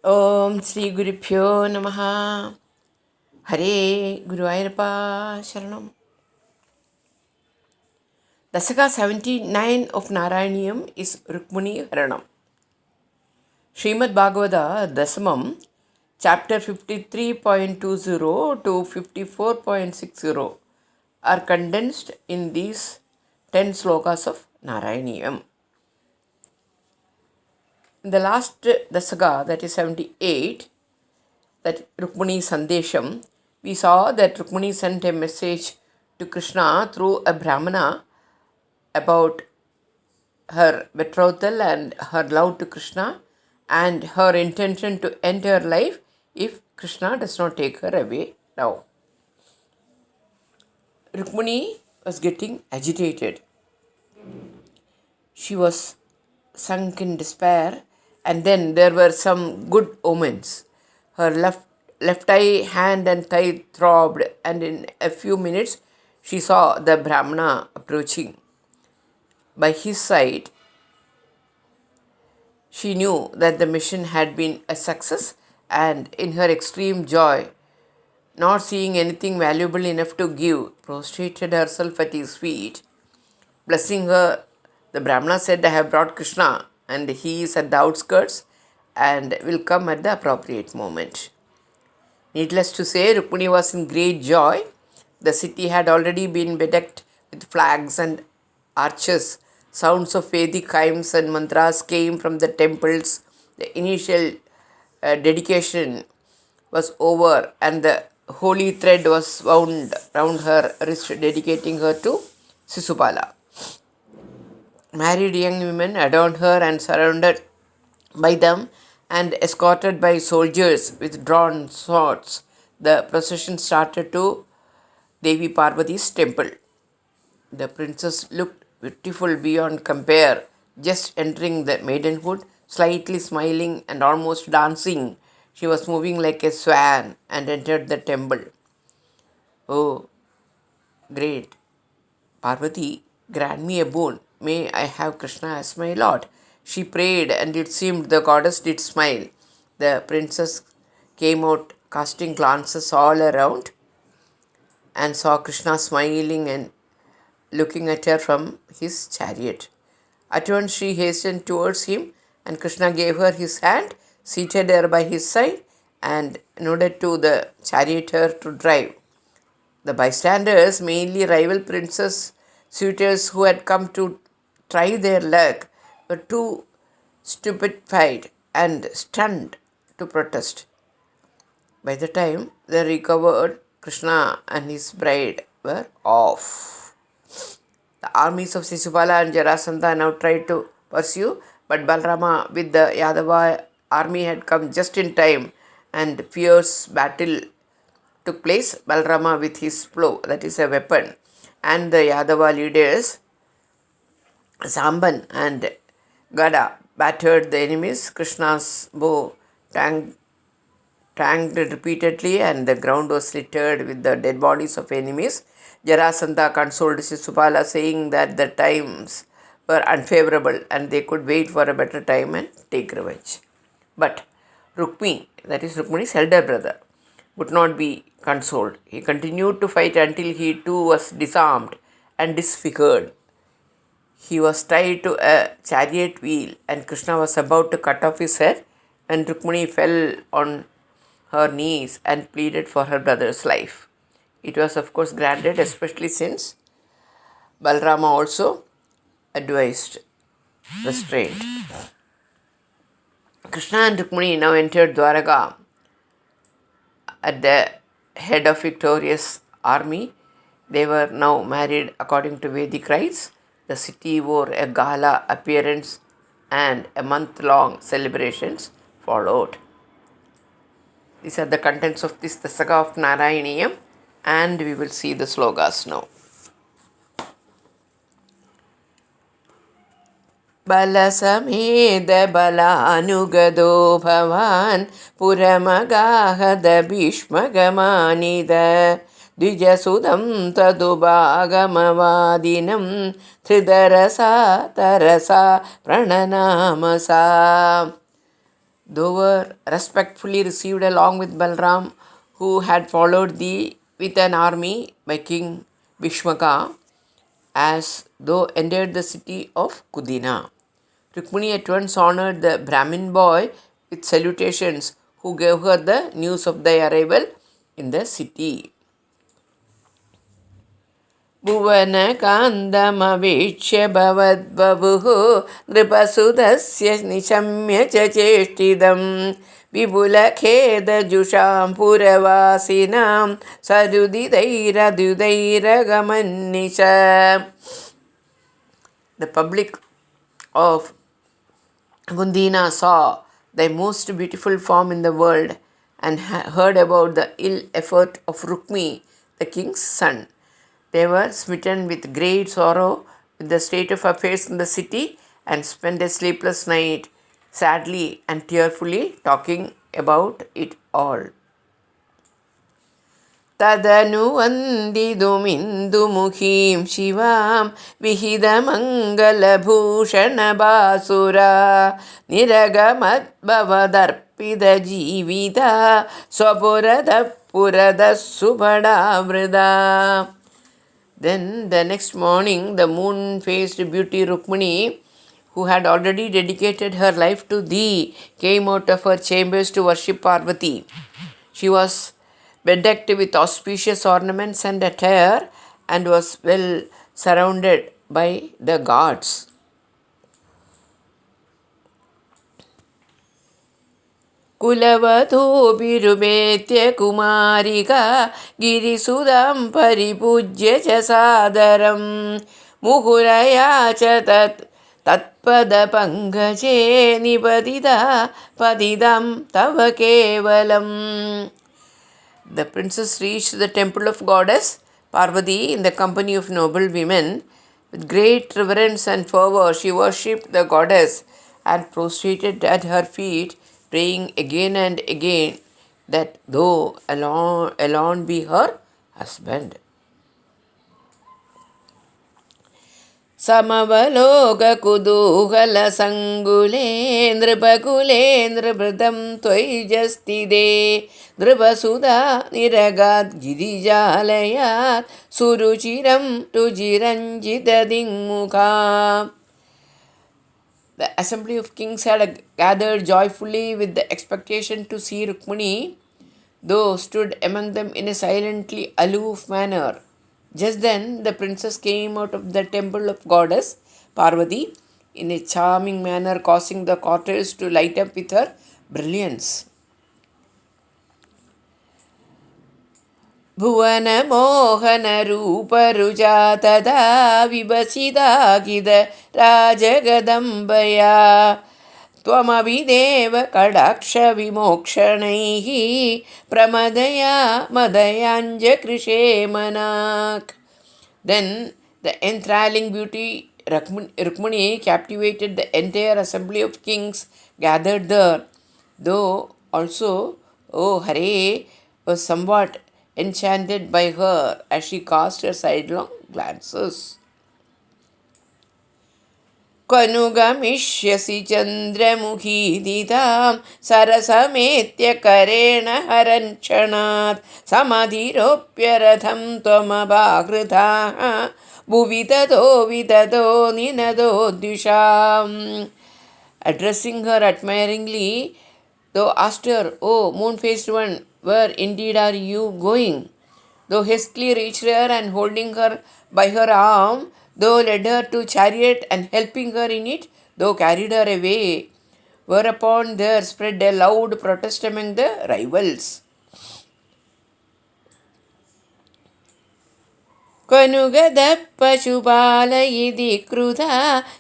Om Sri Gurubhyo Namaha. Hare Guruvayurappa Sharanam. Dasaka 79 of Narayaneeyam is Rukmini Haranam. Srimad Bhagavata Dasamam, chapter 53.20 to 54.60 are condensed in these 10 slokas of Narayaneeyam. In the last Dasaka, that is 78, that Rukmini Sandesham, we saw that Rukmini sent a message to Krishna through a Brahmana about her betrothal and her love to Krishna and her intention to end her life if Krishna does not take her away now. Rukmini was getting agitated. She was sunk in despair, and then there were some good omens. Her left eye, hand and thigh throbbed, and in a few minutes she saw the Brahmana approaching. By his side, she knew that the mission had been a success, and in her extreme joy, not seeing anything valuable enough to give, prostrated herself at his feet. Blessing her, the Brahmana said, "I have brought Krishna, and he is at the outskirts and will come at the appropriate moment." Needless to say, Rukmini was in great joy. The city had already been bedecked with flags and arches. Sounds of Vedic hymns and mantras came from the temples. The initial dedication was over, and the holy thread was wound round her wrist, dedicating her to Sisupala. Married young women adorned her, and surrounded by them and escorted by soldiers with drawn swords, the procession started to Devi Parvati's temple. The princess looked beautiful beyond compare, just entering the maidenhood, slightly smiling and almost dancing. She was moving like a swan and entered the temple. "Oh, great Parvati, grant me a boon. May I have Krishna as my lord." She prayed, and it seemed the goddess did smile. The princess came out, casting glances all around, and saw Krishna smiling and looking at her from his chariot. At once she hastened towards him, and Krishna gave her his hand, seated her by his side, and nodded to the charioteer to drive. The bystanders, mainly rival princess suitors who had come to try their luck, were too stupefied and stunned to protest. By the time they recovered, Krishna and his bride were off. The armies of Sisupala and Jarasandha now tried to pursue, but Balrama with the Yadava army had come just in time, and fierce battle took place. Balrama with his plow, that is a weapon, and the Yadava leaders Samban and Gada battered the enemies. Krishna's bow tanged repeatedly, and the ground was littered with the dead bodies of enemies. Jarasandha consoled Sisupala, saying that the times were unfavorable and they could wait for a better time and take revenge. But Rukmi, that is Rukmini's elder brother, would not be consoled. He continued to fight until he too was disarmed and disfigured. He was tied to a chariot wheel, and Krishna was about to cut off his head when Rukmini fell on her knees and pleaded for her brother's life. It was, of course, granted, especially since Balrama also advised restraint. Krishna and Rukmini now entered Dwaraka at the head of victorious army. They were now married according to Vedic rites. The city wore a gala appearance, and a month-long celebrations followed. These are the contents of this Dasaka of Narayaneeyam, and we will see the slokas now. Balasamed balanugado bhavan puramagahada bhishmagamanida Dvijasudam tadubagamavadinam Thridarasa tarasa prananamasa. They were respectfully received along with Balram, who had followed thee with an army by King Bhishmaka, as though entered the city of Kudina. Rukmini at once honored the Brahmin boy with salutations, who gave her the news of their arrival in the city. भुवनकान्दमवीक्ष्य भवद्बभुः नृपसुतस्य निशम्य च चेष्टितं विपुलखेदजुषां पुरवासिनां सरुदितैरद्युतैरगमन्निश. The public of Gundina saw the most beautiful form in the world and heard about the ill effort of Rukmi, the king's son. They were smitten with great sorrow with the state of affairs in the city and spent a sleepless night sadly and tearfully talking about it all. तदनु वन्दितुमिन्दुमुखीं शिवां विहितमङ्गलभूषणबासुरा निरगमद्भवदर्पितजीविता स्वपुरतः पुरतः सुभडावृदा. Then the next morning, the moon-faced beauty Rukmini, who had already dedicated her life to thee, came out of her chambers to worship Parvati. She was bedecked with auspicious ornaments and attire and was well surrounded by the gods. कुलवधूभिरुपेत्य कुमारिका गिरिसुधां परिपूज्य च सादरं मुहुरया च तत्पदपङ्कजे निपतिता पतितं तव केवलम्. The princess reached the temple of goddess Parvati in the company of noble women. With great reverence and fervor, she worshipped the goddess and prostrated at her feet, praying again and again that thou alone be her husband. समवलोककुतूहलसङ्गुले नृपकुलेन्द्रभृतं त्वयिजस्थिते नृपसुधा निरगात् गिरिजालयात् सुरुचिरं रुचिरञ्जितदिङ्मुखा. The assembly of kings had gathered joyfully with the expectation to see Rukmini, though stood among them in a silently aloof manner. Just then, the princess came out of the temple of goddess Parvati in a charming manner, causing the courtiers to light up with her brilliance. भुवनमोहनरूपरुचा तदा विभसिता किद राजगदम्बया त्वमभिदेव कटाक्षविमोक्षणैः प्रमदया मदयाञ्जकृषे मनाक्. Then the enthralling beauty Rukmini captivated the entire assembly of kings gathered there, though also, O Hare, was somewhat enchanted by her as she cast her sidelong glances. क्वनुगमिष्यसि चन्द्रमुखीदितां सरसमेत्य करेण हरञ्क्षणात् समधिरोप्य रथं त्वमपाकृताः भुवि ततो विततो निनदो द्विषाम्. Addressing her admiringly, thou asked her, O moon-faced one, where indeed are you going? Thou hastily reached her and holding her by her arm, thou led her to chariot and helping her in it, thou carried her away. Whereupon there spread a loud protest among the rivals. क्वनुगदः पशुपालयिति क्रुधा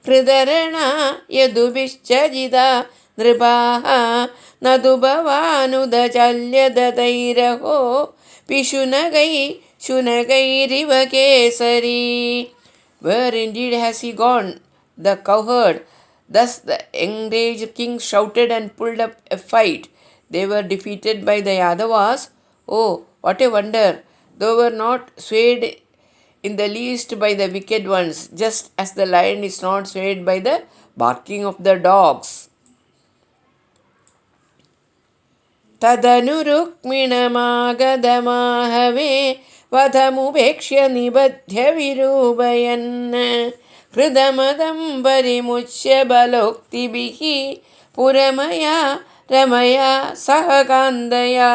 कृतरणा यदुभिश्चजिता नृपाः न तु भवानुदचल्यदतैरहो पिशुनगै शुनगैरिव Kesari. Where indeed has he gone, the cowherd? Thus the enraged king shouted and pulled up a fight. They were defeated by the Yadavas. Oh, what a wonder! They were not swayed in the least by the wicked ones, just as the lion is not swayed by the barking of the dogs. तदनु रुक्मिणमागधमाहवे वधमुपेक्ष्य निबध्य विरूपयन् हृदमदं परिमुच्य बलोक्तिभिः पुरमया रमया सह कान्दया.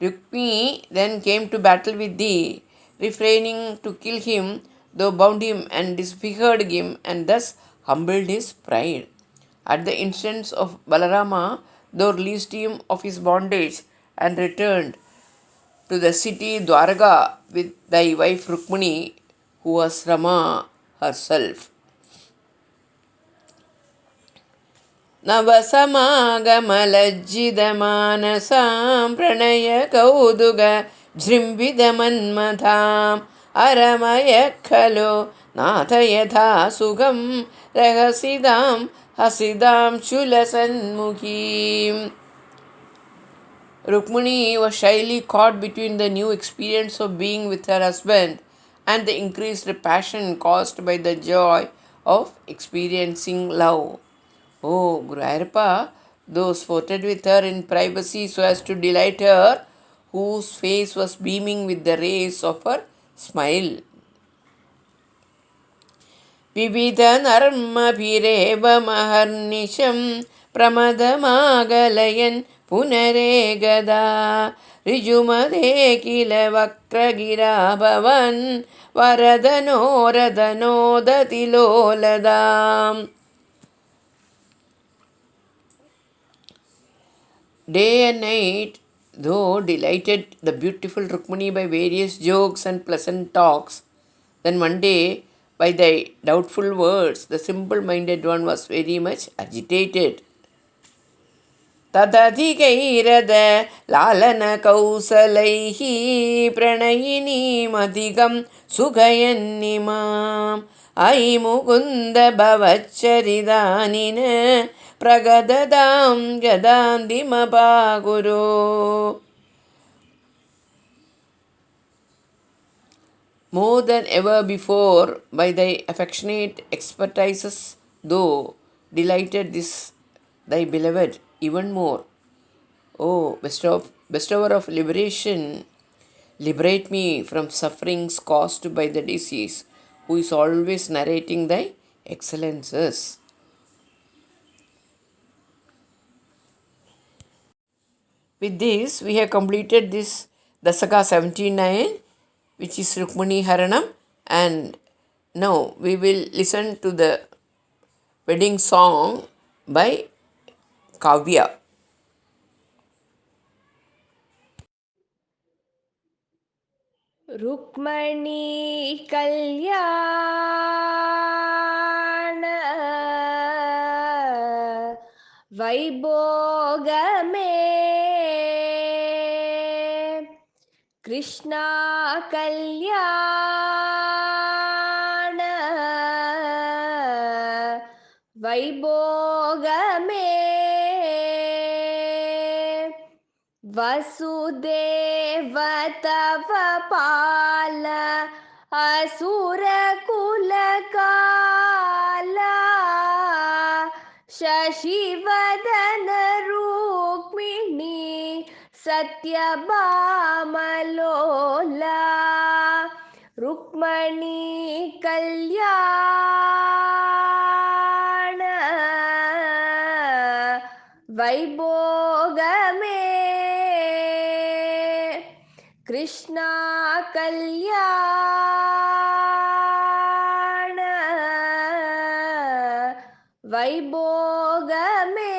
Rukmini then came to battle with thee, refraining to kill him, though bound him and disfigured him, and thus humbled his pride. At the instance of Balarama, thou released him of his bondage and returned to the city Dwaraka with thy wife Rukmini, who was Rama herself. नवसमागमलज्जितमानसां प्रणयकौतुकजृम्भितमन्मथाम् अरमय खलु नाथ यथा सुखं रहसिदां हसिदां शूलसन्मुखीम्. Rukmini was shyly caught between the new experience of being with her husband and the increased passion caused by the joy of experiencing love. Oh, Gurayarpa, those sported with her in privacy so as to delight her, whose face was beaming with the rays of her smile. विविधनर्मभिरेव महर्निशं प्रमदमागलयन् पुनरेगदा ऋजुमदे किल वक्रगिरा भवन् वरदनोरदनोदतिलोलदाम्. Day and night, though delighted the beautiful Rukmini by various jokes and pleasant talks, then one day, by thy doubtful words, the simple-minded one was very much agitated. तदधिकैरद लालनकौसलैः प्रणयिनीमधिकं सुखयन्निमाम् अयि Mukund भवच्चरिदानिन प्रगददां गदान्तिमपाकुरु. More than ever before, by thy affectionate expertises, thou delighted this thy beloved even more. O bestower of liberation, liberate me from sufferings caused by the disease, who is always narrating thy excellences. With this, we have completed this Dasaka 79, which is Rukmini Haranam, and now we will listen to the wedding song by Kavya. Rukmini कल्याण वैभोगमे कृष्णा कल्याण वैभोगमे वसुदेव तव पाल असुर कुल काला शशिवदन रुक्मिणी सत्यभामलोला रुक्मणी कल्याण वैभोगमे कृष्णा कल्याण वैभोगमे.